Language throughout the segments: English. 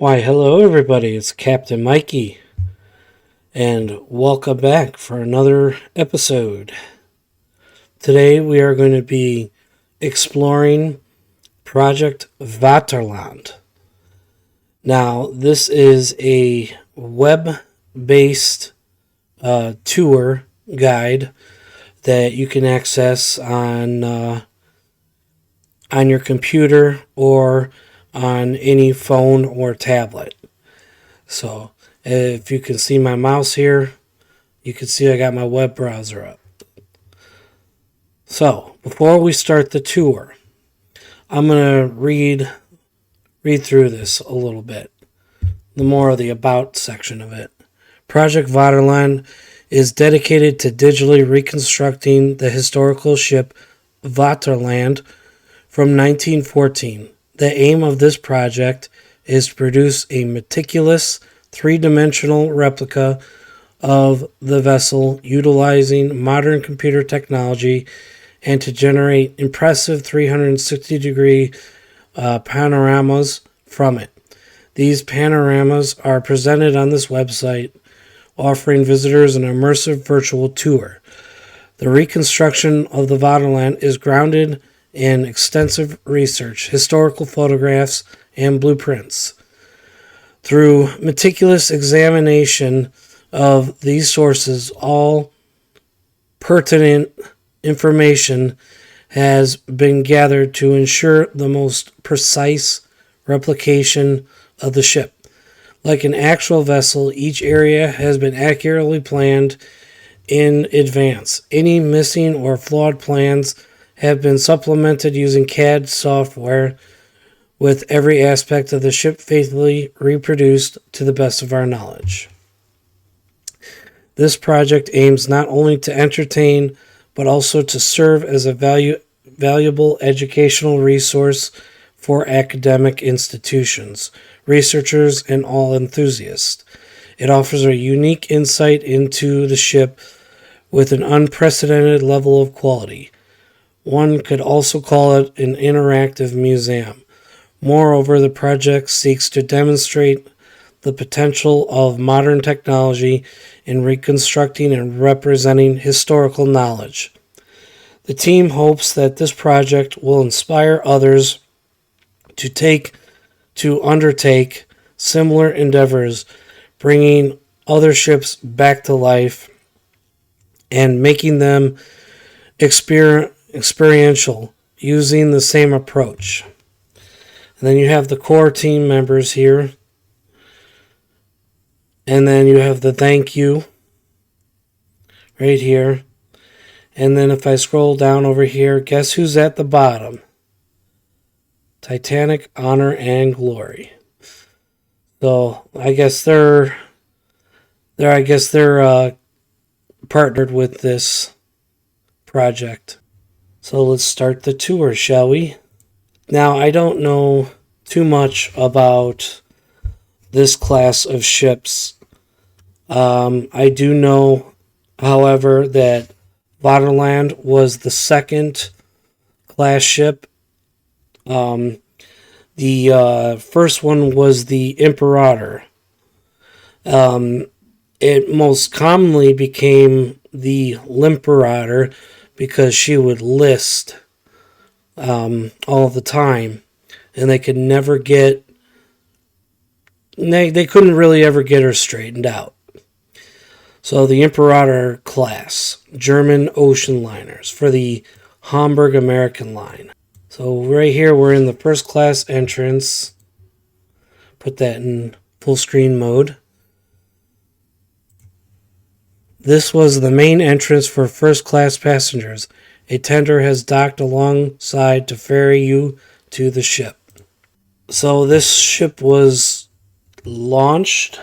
Why, hello everybody, it's Captain Mikey, and welcome back for another episode. Today we are going to be exploring Project Vaterland. Now, this is a web-based tour guide that you can access on your computer or on any phone or tablet. So if you can see my mouse here, you can see I got my web browser up. So before we start the tour, I'm going to read through this a little bit. The more of the about section of it. Project Vaterland is dedicated to digitally reconstructing the historical ship Vaterland from 1914. The aim of this project is to produce a meticulous, three-dimensional replica of the vessel utilizing modern computer technology and to generate impressive 360-degree panoramas from it. These panoramas are presented on this website, offering visitors an immersive virtual tour. The reconstruction of the Vaterland is grounded in extensive research, historical photographs, and blueprints. Through meticulous examination of these sources, all pertinent information has been gathered to ensure the most precise replication of the ship. Like an actual vessel, each area has been accurately planned in advance. Any missing or flawed plans have been supplemented using CAD software, with every aspect of the ship faithfully reproduced to the best of our knowledge. This project aims not only to entertain, but also to serve as a valuable educational resource for academic institutions, researchers, and all enthusiasts. It offers a unique insight into the ship with an unprecedented level of quality. One could also call it an interactive museum. Moreover, the project seeks to demonstrate the potential of modern technology in reconstructing and representing historical knowledge. The team hopes that this project will inspire others to undertake similar endeavors, bringing other ships back to life and making them experiential using the same approach. And then you have the core team members here. And then you have the thank you right here. And then if I scroll down over here, guess who's at the bottom? Titanic, Honor, and Glory. So I guess they're partnered with this project. So let's start the tour, shall we? Now, I don't know too much about this class of ships. I do know, however, that Vaterland was the second class ship. The first one was the Imperator. It most commonly became the Limperator because she would list all the time, and they could never get they couldn't really ever get her straightened out. So the Imperator class, German ocean liners for the Hamburg-America line. So right here we're in the first class entrance. Put that in full screen mode. This was the main entrance for first class passengers. A tender has docked alongside to ferry you to the ship. So this ship was launched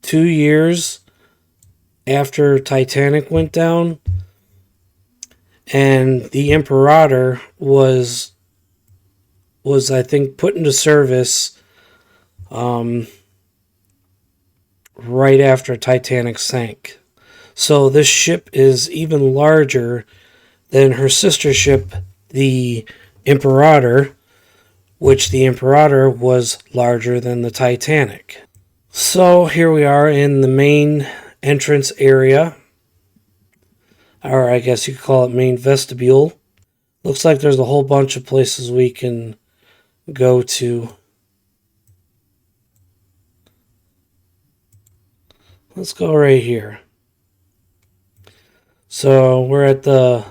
2 years after Titanic went down, and the Imperator was I think put into service right after Titanic sank. So this ship is even larger than her sister ship, the Imperator, which the Imperator was larger than the Titanic. So here we are in the main entrance area, or I guess you could call it main vestibule. Looks like there's a whole bunch of places we can go to. Let's go right here. So we're at the,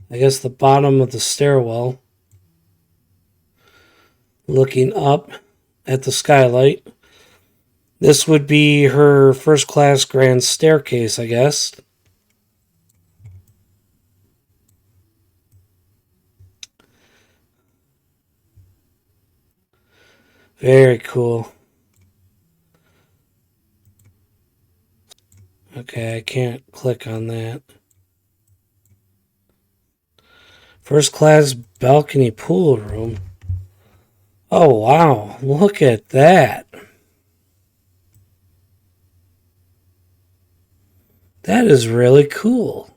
I guess, the bottom of the stairwell, looking up at the skylight. This would be her first class grand staircase, I guess. Very cool. Okay, I can't click on that. First class balcony pool room. Oh, wow. Look at that. That is really cool.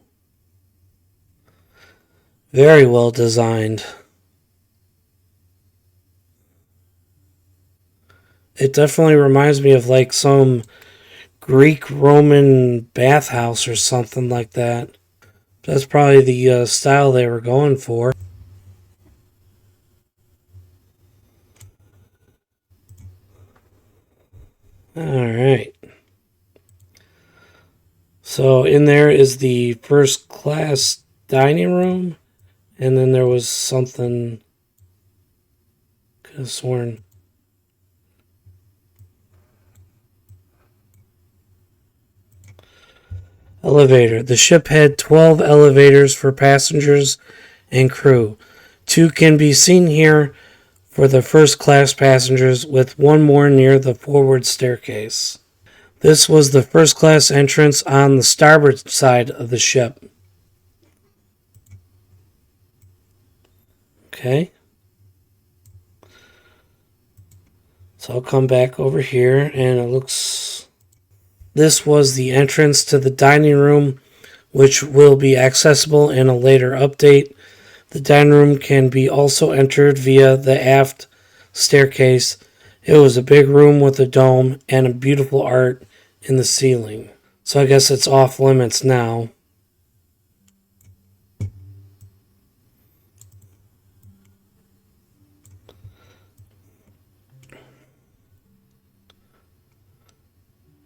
Very well designed. It definitely reminds me of like some Greek Roman bathhouse or something like that. That's probably the style they were going for. Alright. So in there is the first class dining room. And then there was something, could have sworn. Elevator. The ship had 12 elevators for passengers and crew. 2 can be seen here for the first class passengers, with 1 more near the forward staircase. This was the first class entrance on the starboard side of the ship. Okay. So I'll come back over here, and it looks... This was the entrance to the dining room, which will be accessible in a later update. The dining room can be also entered via the aft staircase. It was a big room with a dome and a beautiful art in the ceiling. So I guess it's off limits now.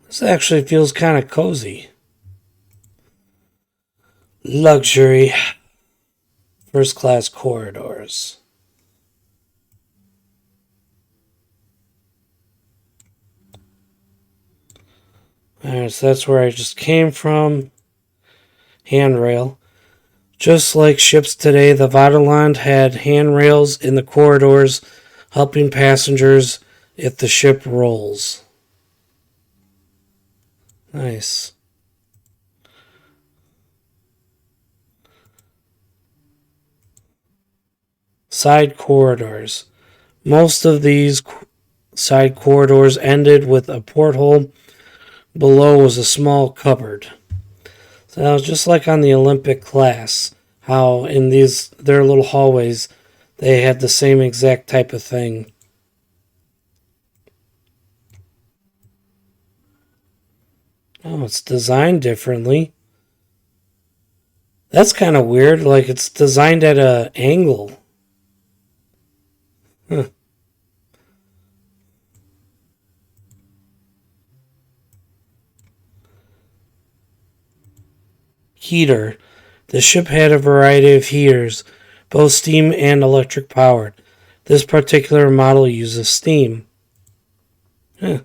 This actually feels kind of cozy. Luxury. First class corridors. Alright, so that's where I just came from. Handrail. Just like ships today, the Vaterland had handrails in the corridors, helping passengers if the ship rolls. Nice. Side corridors. Most of these side corridors ended with a porthole. Below was a small cupboard. So that was just like on the Olympic class, how in their little hallways they had the same exact type of thing. Oh, it's designed differently. That's kind of weird, like it's designed at an angle. Huh. Heater. The ship had a variety of heaters, both steam and electric powered. This particular model uses steam. Huh.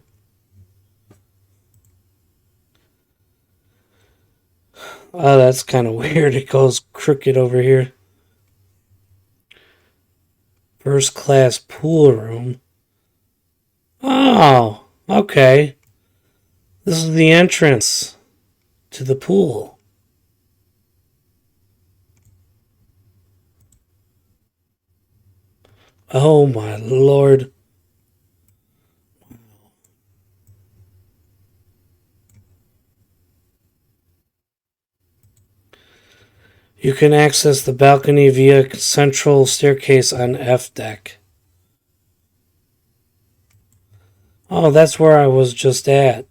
Oh, that's kind of weird. It goes crooked over here. First class pool room. Oh, okay. This is the entrance to the pool. Oh my lord. You can access the balcony via central staircase on F deck. Oh, that's where I was just at.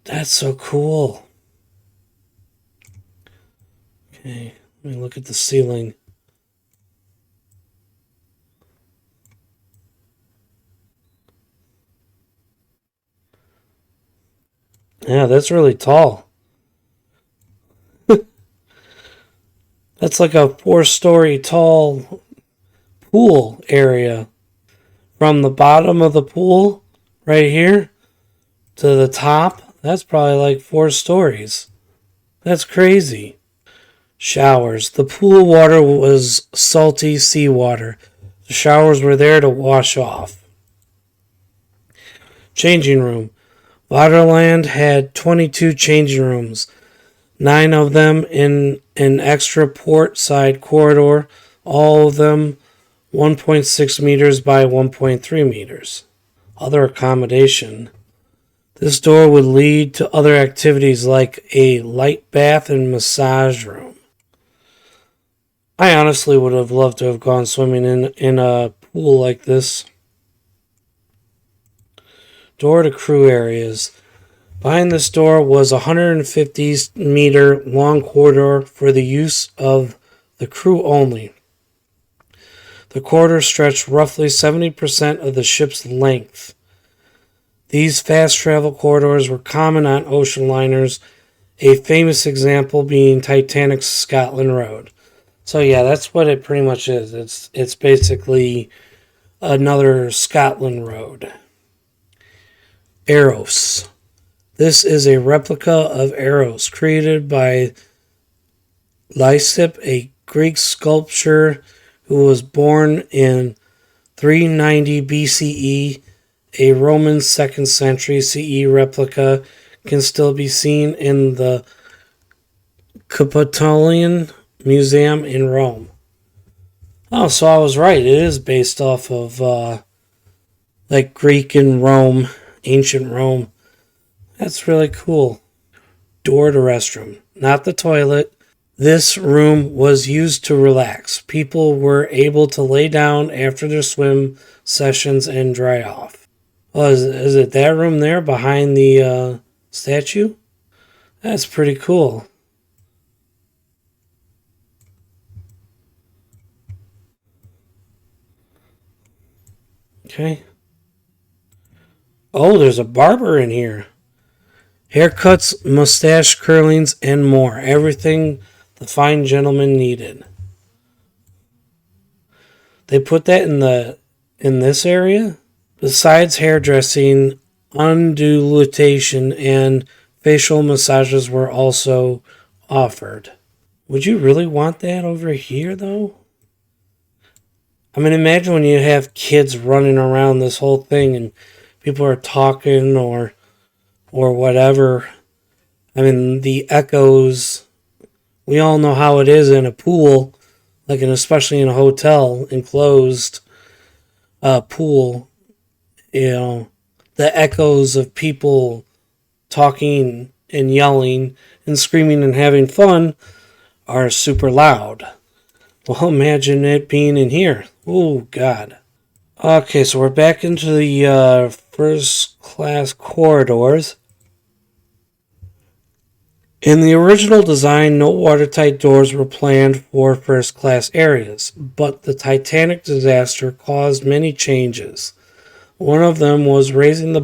That's so cool. Okay, let me look at the ceiling. Yeah, that's really tall. That's like a 4-story tall pool area. From the bottom of the pool, right here, to the top, that's probably like 4 stories. That's crazy. Showers. The pool water was salty seawater. The showers were there to wash off. Changing room. Vaterland had 22 changing rooms, 9 of them in an extra port side corridor, all of them 1.6 meters by 1.3 meters. Other accommodation. This door would lead to other activities like a light bath and massage room. I honestly would have loved to have gone swimming in a pool like this. Door to crew areas. Behind this door was a 150-meter long corridor for the use of the crew only. The corridor stretched roughly 70% of the ship's length. These fast travel corridors were common on ocean liners, a famous example being Titanic's Scotland Road. So yeah, that's what it pretty much is. It's basically another Scotland Road. Eros. This is a replica of Eros created by Lysipp, a Greek sculptor who was born in 390 BCE. A Roman 2nd century CE replica can still be seen in the Capitolian Museum in Rome. Oh, so I was right. It is based off of like Greek and Rome, ancient Rome. That's really cool. Door to restroom, not the toilet. This room was used to relax. People were able to lay down after their swim sessions and dry off. Oh, is it that room there behind the statue? That's pretty cool. Okay. Oh, there's a barber in here. Haircuts, mustache curlings, and more. Everything the fine gentleman needed. They put that in this area? Besides hairdressing, undulation and facial massages were also offered. Would you really want that over here, though? I mean, imagine when you have kids running around this whole thing and people are talking or whatever. I mean, the echoes. We all know how it is in a pool, like especially in a hotel, enclosed pool. You know, the echoes of people talking and yelling and screaming and having fun are super loud. Well, imagine it being in here. Oh, God. Okay, so we're back into the first class corridors. In the original design, no watertight doors were planned for first class areas, but the Titanic disaster caused many changes. One of them was raising the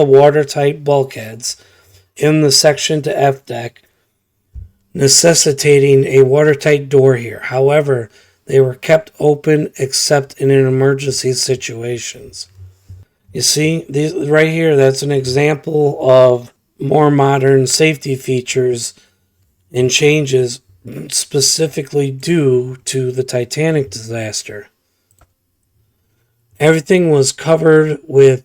watertight bulkheads in the section to F deck, necessitating a watertight door here. However, they were kept open except in emergency situations. You see, these right here, that's an example of more modern safety features and changes specifically due to the Titanic disaster. Everything was covered with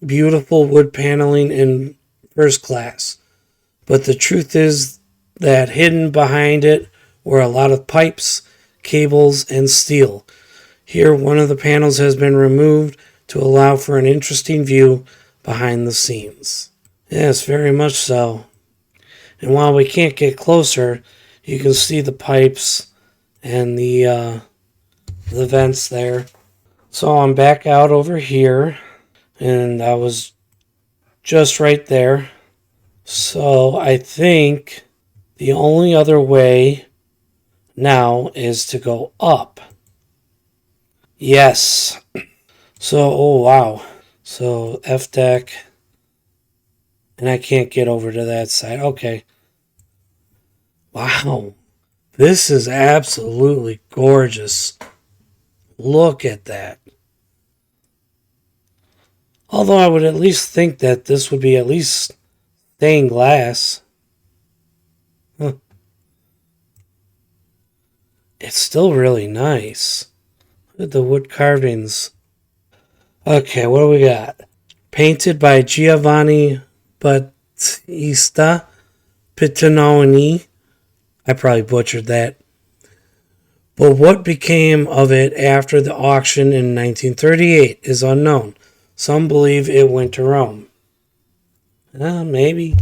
beautiful wood paneling in first class, but the truth is that hidden behind it were a lot of pipes, cables, and steel. Here, one of the panels has been removed to allow for an interesting view behind the scenes. Yes, very much so. And while we can't get closer, you can see the pipes and the vents there. So I'm back out over here, and I was just right there. So I think the only other way now is to go up. Yes. So, oh wow. So F deck. And I can't get over to that side. Okay. Wow. This is absolutely gorgeous. Look at that. Although I would at least think that this would be at least stained glass. Huh. It's still really nice. Look at the wood carvings. Okay, what do we got? Painted by Giovanni Battista Pitononi. I probably butchered that. But what became of it after the auction in 1938 is unknown. Some believe it went to Rome. Maybe.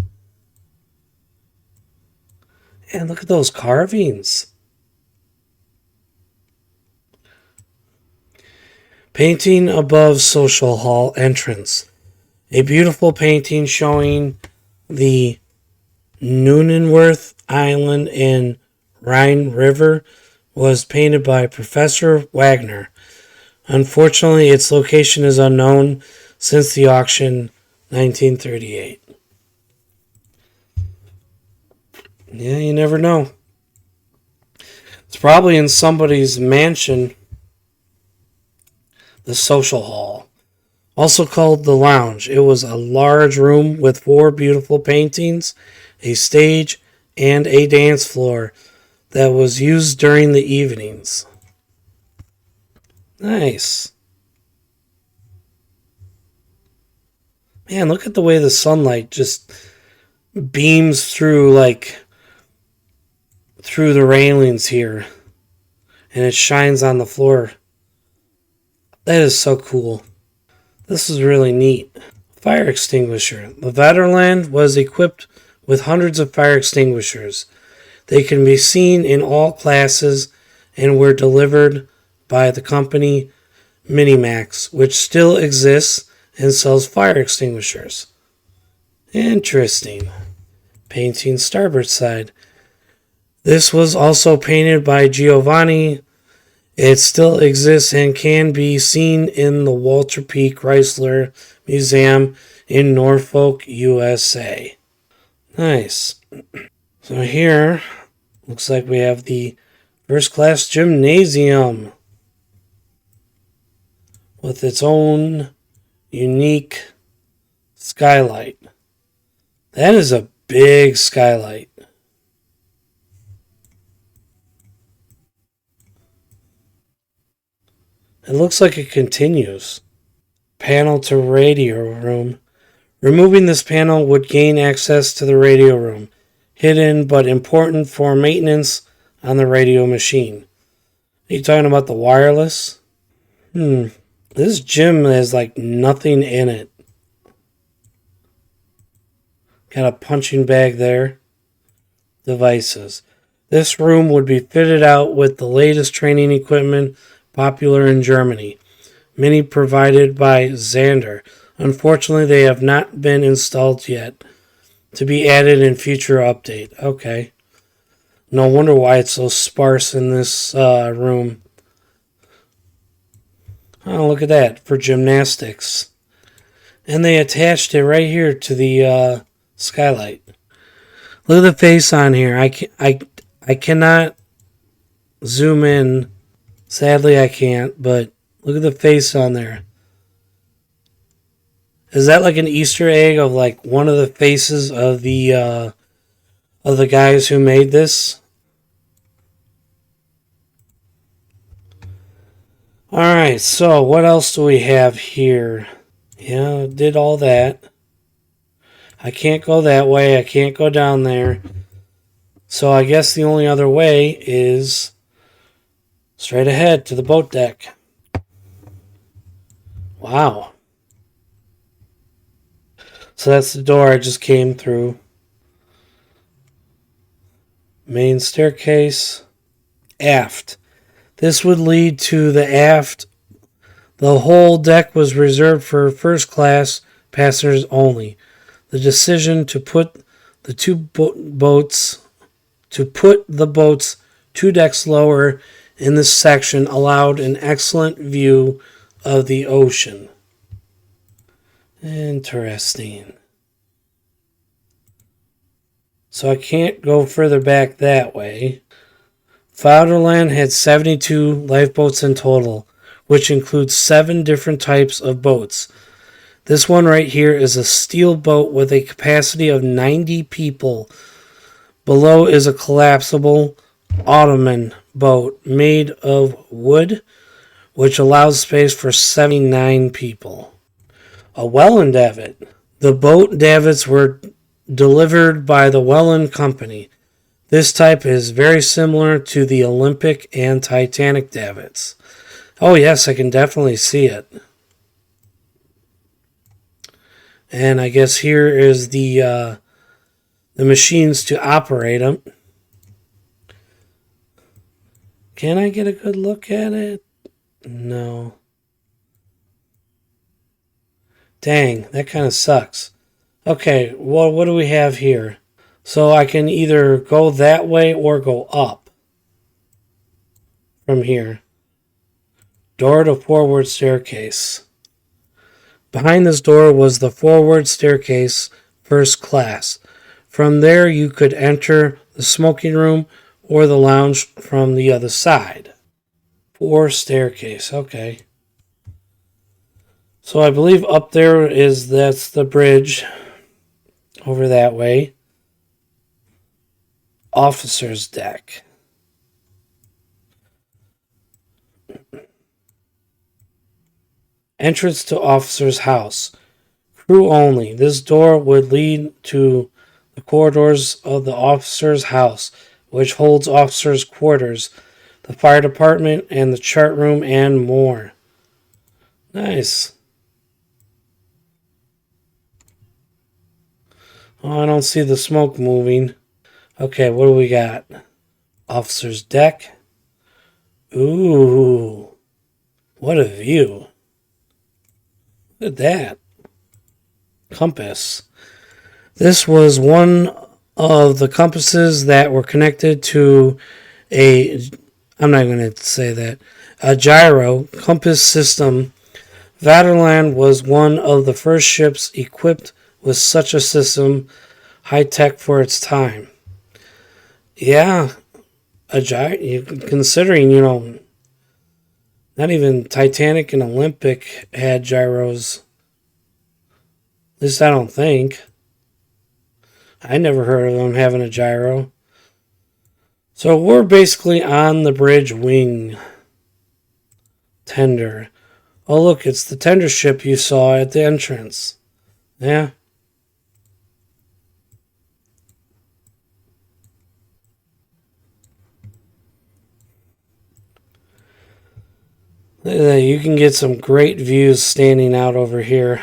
And look at those carvings. Painting above Social Hall entrance. A beautiful painting showing the Nunenworth Island in Rhine River was painted by Professor Wagner. Unfortunately, its location is unknown since the auction 1938. Yeah, you never know. It's probably in somebody's mansion. The Social Hall, also called the Lounge. It was a large room with 4 beautiful paintings, a stage, and a dance floor that was used during the evenings. Nice. Man, look at the way the sunlight just beams through through the railings here, and it shines on the floor. That is so cool. This is really neat. Fire extinguisher. The Vaterland was equipped with hundreds of fire extinguishers. They can be seen in all classes and were delivered by the company Minimax, which still exists and sells fire extinguishers. Interesting. Painting starboard side. This was also painted by Giovanni. It still exists and can be seen in the Walter P. Chrysler Museum in Norfolk, USA. Nice. So here, looks like we have the first class gymnasium with its own unique skylight. That is a big skylight. It looks like it continues. Panel to radio room. Removing this panel would gain access to the radio room, hidden but important for maintenance on the radio machine. Are you talking about the wireless? This gym has like nothing in it. Got a punching bag there. Devices. This room would be fitted out with the latest training equipment popular in Germany. Many provided by Xander. Unfortunately, they have not been installed yet. To be added in future update. Okay. No wonder why it's so sparse in this room. Oh, look at that. For gymnastics. And they attached it right here to the skylight. Look at the face on here. I cannot zoom in. Sadly, I can't, but look at the face on there. Is that like an Easter egg of like one of the faces of the guys who made this? Alright, so what else do we have here? Yeah, did all that. I can't go that way. I can't go down there. So I guess the only other way is straight ahead to the boat deck. Wow. So that's the door I just came through. Main staircase. Aft. This would lead to the aft. The whole deck was reserved for first class passengers only. The decision to put the boats 2 decks lower in this section allowed an excellent view of the ocean. Interesting. So I can't go further back that way. Vaterland had 72 lifeboats in total, which includes 7 different types of boats. This one right here is a steel boat with a capacity of 90 people. Below is a collapsible ottoman boat made of wood, which allows space for 79 people. A Welland davit. The boat davits were delivered by the Welland Company. This type is very similar to the Olympic and Titanic davits. Oh yes, I can definitely see it. And I guess here is the machines to operate them. Can I get a good look at it? No. Dang, that kind of sucks. Okay, well, what do we have here? So I can either go that way or go up from here. Door to forward staircase. Behind this door was the forward staircase, first class. From there you could enter the smoking room or the lounge from the other side. 4 staircase, okay. So I believe up there that's the bridge over that way. Officer's deck. Entrance to officer's house. Crew only. This door would lead to the corridors of the officer's house, which holds officers' quarters, the fire department, and the chart room, and more. Nice. Oh, I don't see the smoke moving. Okay, what do we got? Officer's deck. Ooh. What a view. Look at that. Compass. This was one of the compasses that were connected to I'm not going to say that, a gyro compass system. Vaterland was one of the first ships equipped with such a system, high tech for its time. Yeah, considering, not even Titanic and Olympic had gyros. At least I don't think. I never heard of them having a gyro. So we're basically on the bridge wing. Tender. Oh look, it's the tender ship you saw at the entrance. Yeah. Look at that. You can get some great views standing out over here.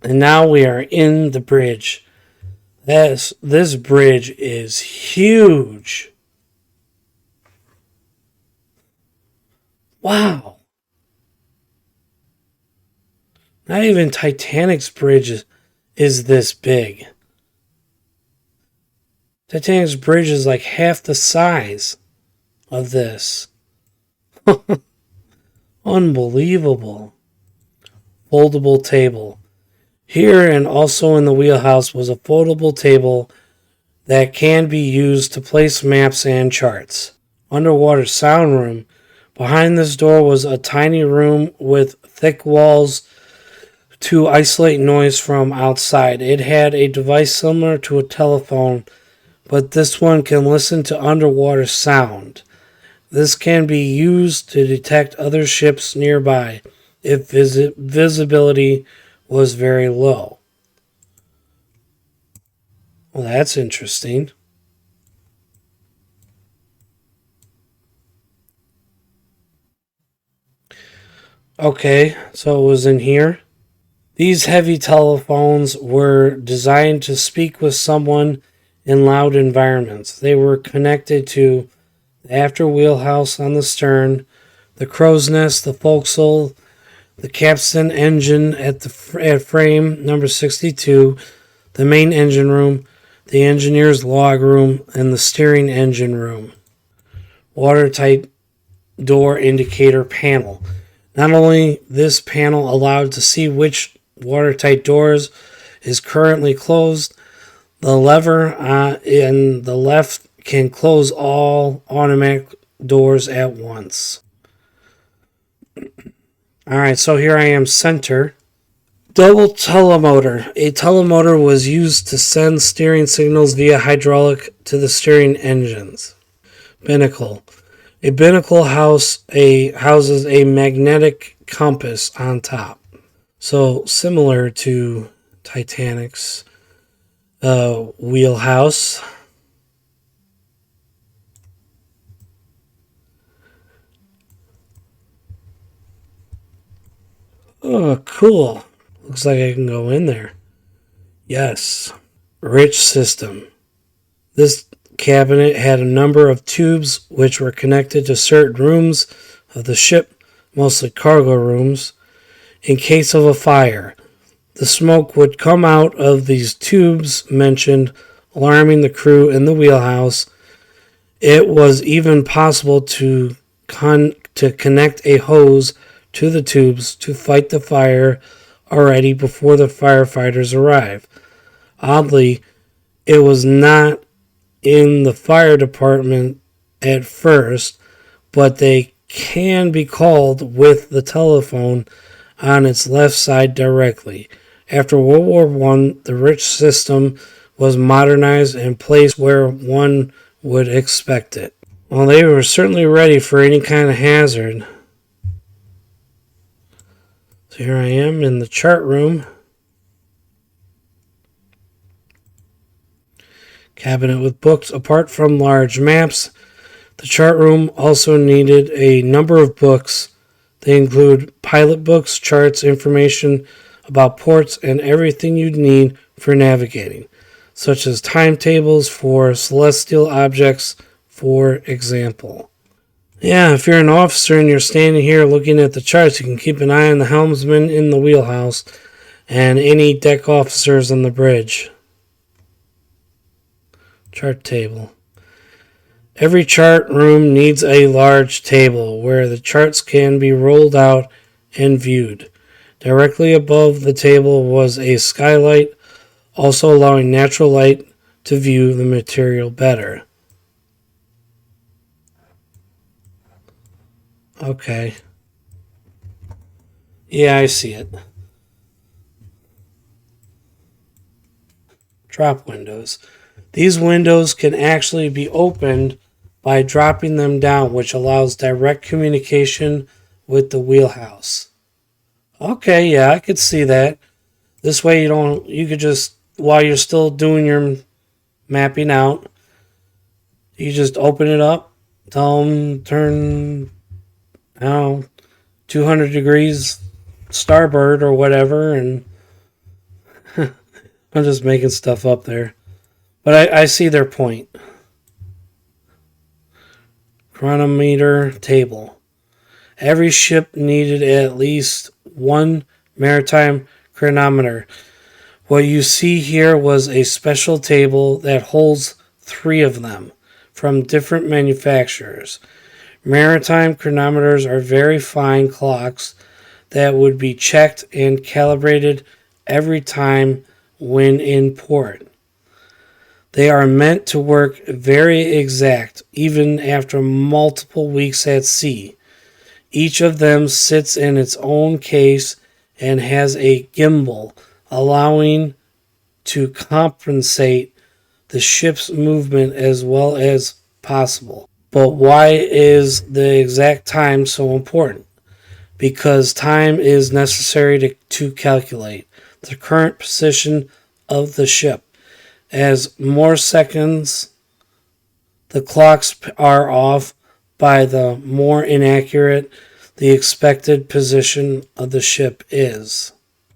And now we are in the bridge. This bridge is huge. Wow. Not even Titanic's bridge is this big. Titanic's bridge is like half the size of this. Unbelievable. Foldable table. Here and also in the wheelhouse was a foldable table that can be used to place maps and charts. Underwater sound room. Behind this door was a tiny room with thick walls to isolate noise from outside. It had a device similar to a telephone, but this one can listen to underwater sound. This can be used to detect other ships nearby if visibility was very low. Well, that's interesting. Okay, so it was in here. These heavy telephones were designed to speak with someone in loud environments. They were connected to the after wheelhouse on the stern, the crow's nest, the forecastle, the capstan engine at frame number 62, the main engine room, the engineer's log room, and the steering engine room. Watertight door indicator panel. Not only this panel allowed to see which watertight doors is currently closed, the lever in the left can close all automatic doors at once. Alright, so here I am center. Double telemotor. A telemotor was used to send steering signals via hydraulic to the steering engines. Binnacle. A binnacle houses a magnetic compass on top. So similar to Titanic's wheelhouse. Oh, cool. Looks like I can go in there. Yes. Rich system. This cabinet had a number of tubes which were connected to certain rooms of the ship, mostly cargo rooms. In case of a fire, the smoke would come out of these tubes mentioned, alarming the crew in the wheelhouse. It was even possible to connect a hose to the tubes to fight the fire already before the firefighters arrive. Oddly, it was not in the fire department at first, but they can be called with the telephone on its left side directly. After World War I, the rich system was modernized and placed where one would expect it. Well, they were certainly ready for any kind of hazard. So here I am in the chart room. Cabinet with books. Apart from large maps, the chart room also needed a number of books. They include pilot books, charts, information about ports, and everything you'd need for navigating, such as timetables for celestial objects, for example. Yeah, if you're an officer and you're standing here looking at the charts, you can keep an eye on the helmsman in the wheelhouse and any deck officers on the bridge. Chart table. Every chart room needs a large table where the charts can be rolled out and viewed. Directly above the table was a skylight, also allowing natural light to view the material better. Okay. Yeah, I see it. Drop windows. These windows can actually be opened by dropping them down, which allows direct communication with the wheelhouse. Okay, yeah, I could see that. This way you could just, while you're still doing your mapping out, you just open it up, tell them turn, 200 degrees starboard or whatever, and I'm just making stuff up there. But I see their point. Chronometer table. Every ship needed at least one maritime chronometer. What you see here was a special table that holds 3 of them from different manufacturers. Maritime chronometers are very fine clocks that would be checked and calibrated every time when in port. They are meant to work very exact, even after multiple weeks at sea. Each of them sits in its own case and has a gimbal, allowing to compensate the ship's movement as well as possible. But why is the exact time so important? Because time is necessary to calculate the current position of the ship. As more seconds the clocks are off by, the more inaccurate the expected position of the ship is.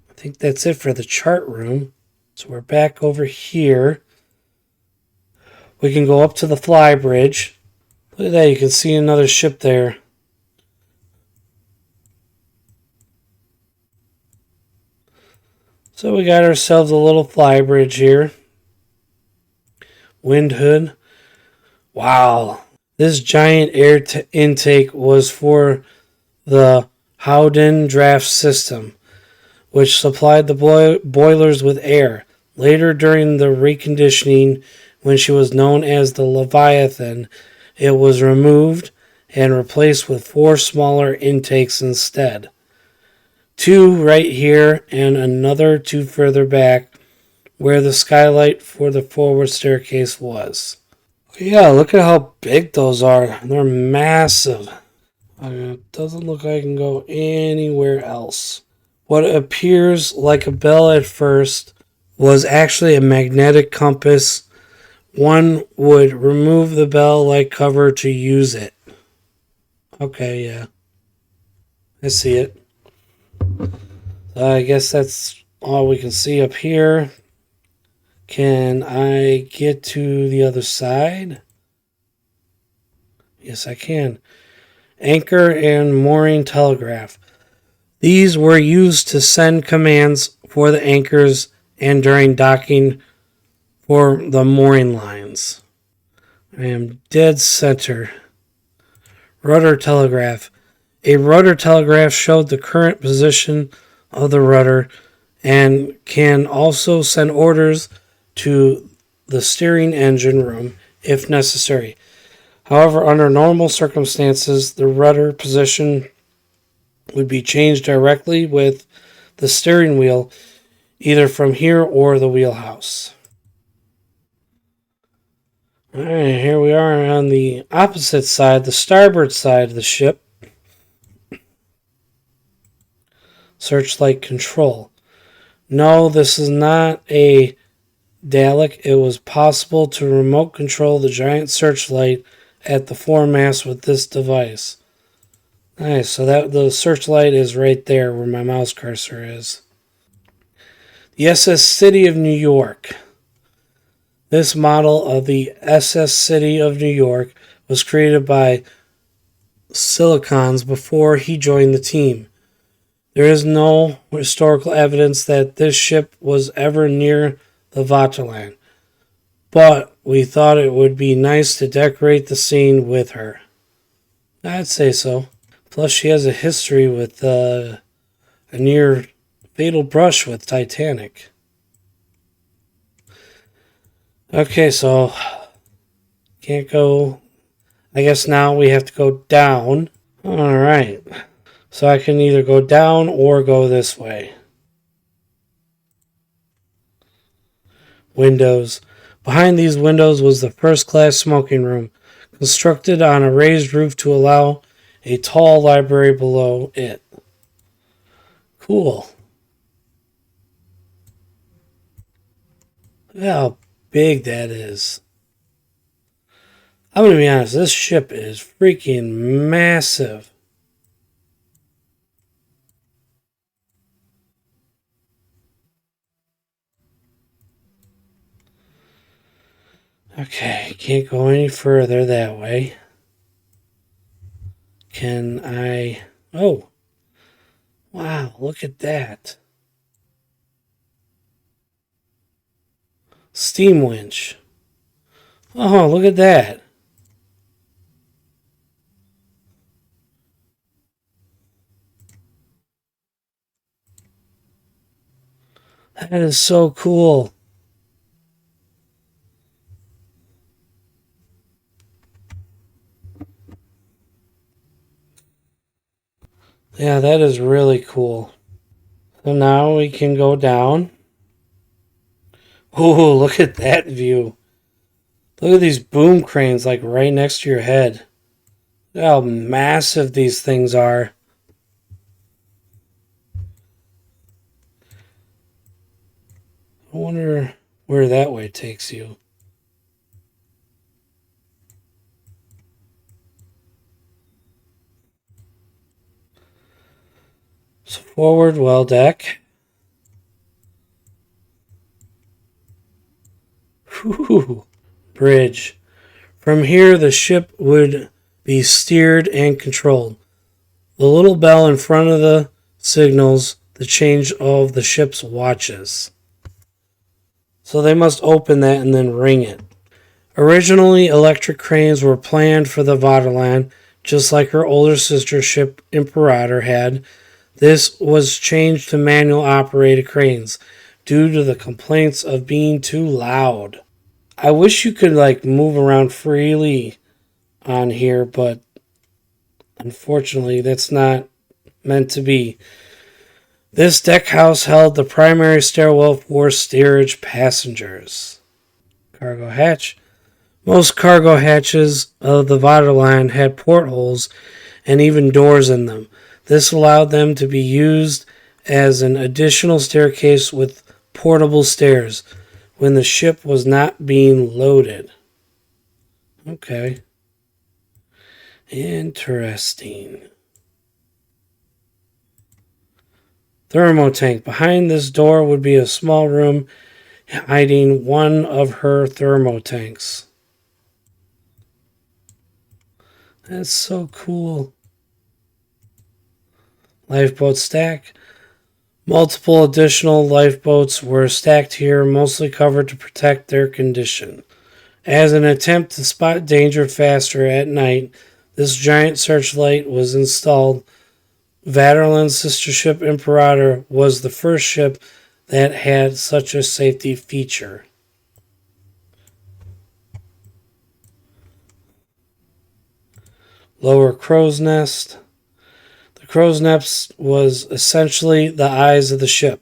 I think that's it for the chart room. So we're back over here. We can go up to the fly bridge. Look at that, you can see another ship there. So we got ourselves a little fly bridge here. Wind hood. Wow. This giant air intake was for the Howden draft system, which supplied the boilers with air. Later, during the reconditioning, when she was known as the Leviathan, it was removed and replaced with 4 smaller intakes instead. 2 right here and another 2 further back where the skylight for the forward staircase was. Yeah, look at how big those are. They're massive. It doesn't look like I can go anywhere else. What appears like a bell at first was actually a magnetic compass. One would remove the bell-like cover to use it. Okay, yeah. I see it. I guess that's all we can see up here. Can I get to the other side? Yes, I can. Anchor and mooring telegraph. These were used to send commands for the anchors and during docking for the mooring lines. I am dead center. Rudder telegraph. A rudder telegraph showed the current position of the rudder and can also send orders to the steering engine room if necessary. However, under normal circumstances, the rudder position would be changed directly with the steering wheel, either from here or the wheelhouse. Alright, here we are on the opposite side, the starboard side of the ship. Searchlight control. No, this is not a Dalek. It was possible to remote control the giant searchlight at the foremast with this device. Nice, so that the searchlight is right there where my mouse cursor is. The SS City of New York. This model of the SS City of New York was created by Silicons before he joined the team. There is no historical evidence that this ship was ever near the Vaterland, but we thought it would be nice to decorate the scene with her. I'd say so. Plus, she has a history with a near fatal brush with Titanic. Okay, so can't go. I guess now we have to go down. Alright. So I can either go down or go this way. Windows. Behind these windows was the first class smoking room, constructed on a raised roof to allow a tall library below it. Cool. Look how big that is. I'm going to be honest, this ship is freaking massive. Okay, can't go any further that way. Can I... Oh. Wow, look at that. Steam winch. Oh, look at that. That is so cool. Yeah, that is really cool. So now we can go down. Oh, look at that view. Look at these boom cranes like right next to your head. Look how massive these things are. I wonder where that way takes you. So forward well deck. Whew. Bridge. From here, the ship would be steered and controlled. The little bell in front of the signals the change of the ship's watches. So they must open that and then ring it. Originally, electric cranes were planned for the Vaterland, just like her older sister ship Imperator had. This was changed to manual operated cranes due to the complaints of being too loud. I wish you could move around freely on here, but unfortunately that's not meant to be. This deck house held the primary stairwell for steerage passengers. Cargo hatch. Most cargo hatches of the Vaterland had portholes and even doors in them. This allowed them to be used as an additional staircase with portable stairs when the ship was not being loaded. Okay. Interesting. Thermotank. Behind this door would be a small room hiding one of her thermotanks. That's so cool. Lifeboat stack. Multiple additional lifeboats were stacked here, mostly covered to protect their condition. As an attempt to spot danger faster at night, this giant searchlight was installed. Vaterland's sister ship Imperator was the first ship that had such a safety feature. Lower crow's nest. The crow's nest was essentially the eyes of the ship.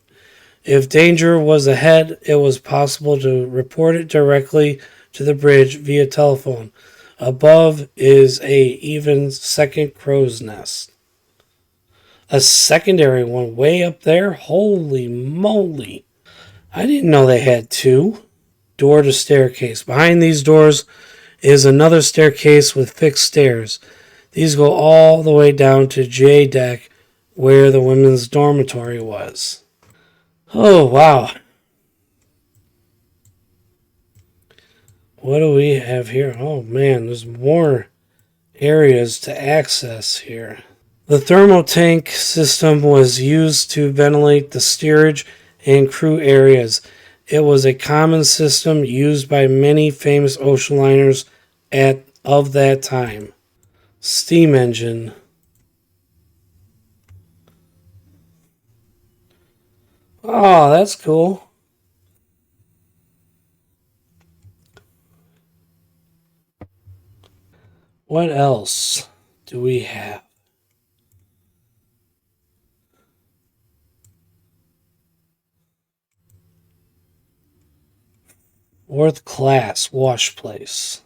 If danger was ahead, it was possible to report it directly to the bridge via telephone. Above is a even second crow's nest. A secondary one way up there? Holy moly. I didn't know they had two. Door to staircase. Behind these doors is another staircase with fixed stairs. These go all the way down to J deck where the women's dormitory was. Oh, wow. What do we have here? Oh, man, there's more areas to access here. The thermotank system was used to ventilate the steerage and crew areas. It was a common system used by many famous ocean liners of that time. Steam engine. Oh, that's cool. What else do we have? Fourth class wash place.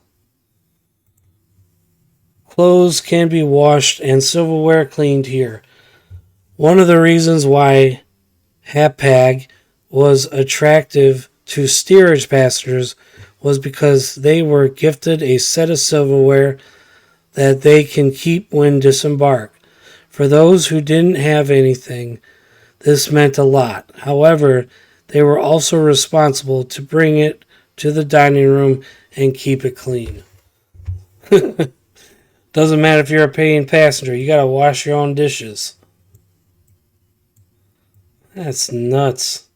Clothes can be washed and silverware cleaned here. One of the reasons why Hapag was attractive to steerage passengers was because they were gifted a set of silverware that they can keep when disembarked. For those who didn't have anything, this meant a lot. However, they were also responsible to bring it to the dining room and keep it clean. Doesn't matter if you're a paying passenger, you gotta wash your own dishes. That's nuts.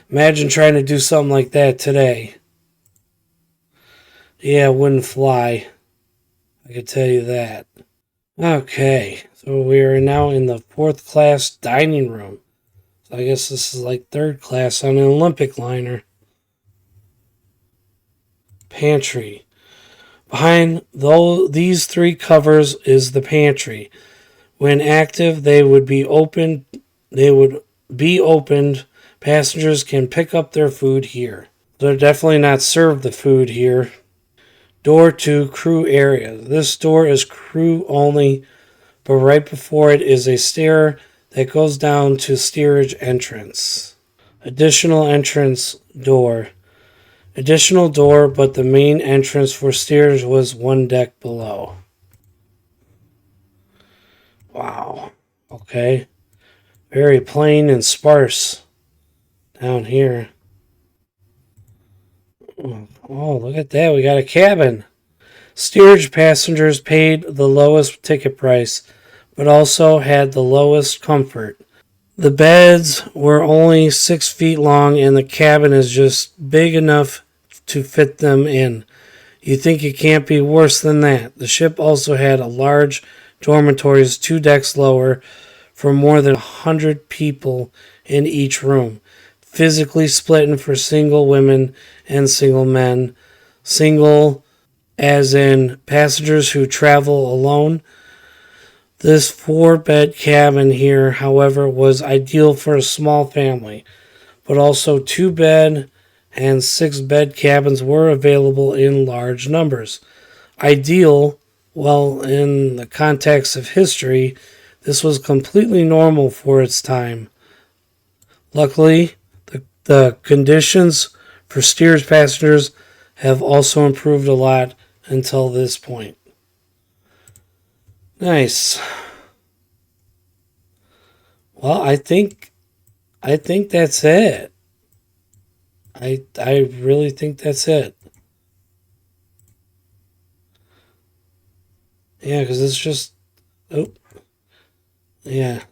Imagine trying to do something like that today. Yeah, it wouldn't fly. I can tell you that. Okay, so we are now in the fourth class dining room. So I guess this is like third class on an Olympic liner. Pantry. Behind these three covers is the pantry. When active, they would be opened. Passengers can pick up their food here. They're definitely not served the food here. Door to crew area. This door is crew only, but right before it is a stair that goes down to steerage entrance. Additional entrance door. Additional door, but the main entrance for steerage was one deck below. Wow. Okay. Very plain and sparse down here. Oh, look at that. We got a cabin. Steerage passengers paid the lowest ticket price, but also had the lowest comfort. The beds were only 6 feet long, and the cabin is just big enough to fit them in. You think it can't be worse than that. The ship also had a large dormitories 2 decks lower for more than 100 people in each room, physically splitting for single women and single men. Single as in passengers who travel alone. This 4-bed cabin here, however, was ideal for a small family, but also 2-bed and 6-bed cabins were available in large numbers. Ideal, well, in the context of history, this was completely normal for its time. Luckily, the conditions for steerage passengers have also improved a lot until this point. Nice. Well, I think that's it. I really think that's it. Yeah, because it's just, oh, yeah,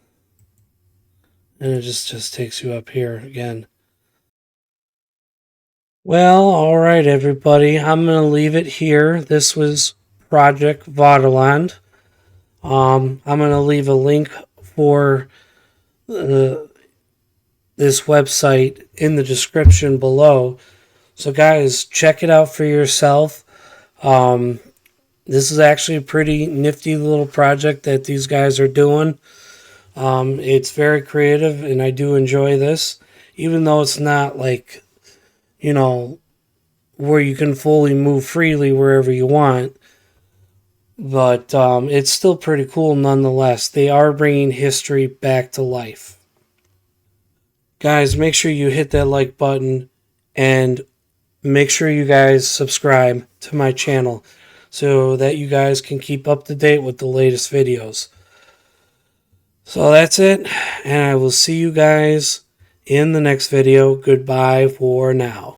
and it just takes you up here again. Well, all right, everybody. I'm gonna leave it here. This was Project Vaterland. I'm gonna leave a link for this website in the description below. So, guys, check it out for yourself. This is actually a pretty nifty little project that these guys are doing. It's very creative, and I do enjoy this, even though it's not like, where you can fully move freely wherever you want. But it's still pretty cool nonetheless. They are bringing history back to life. Guys, make sure you hit that like button and make sure you guys subscribe to my channel so that you guys can keep up to date with the latest videos. So that's it, and I will see you guys in the next video. Goodbye for now.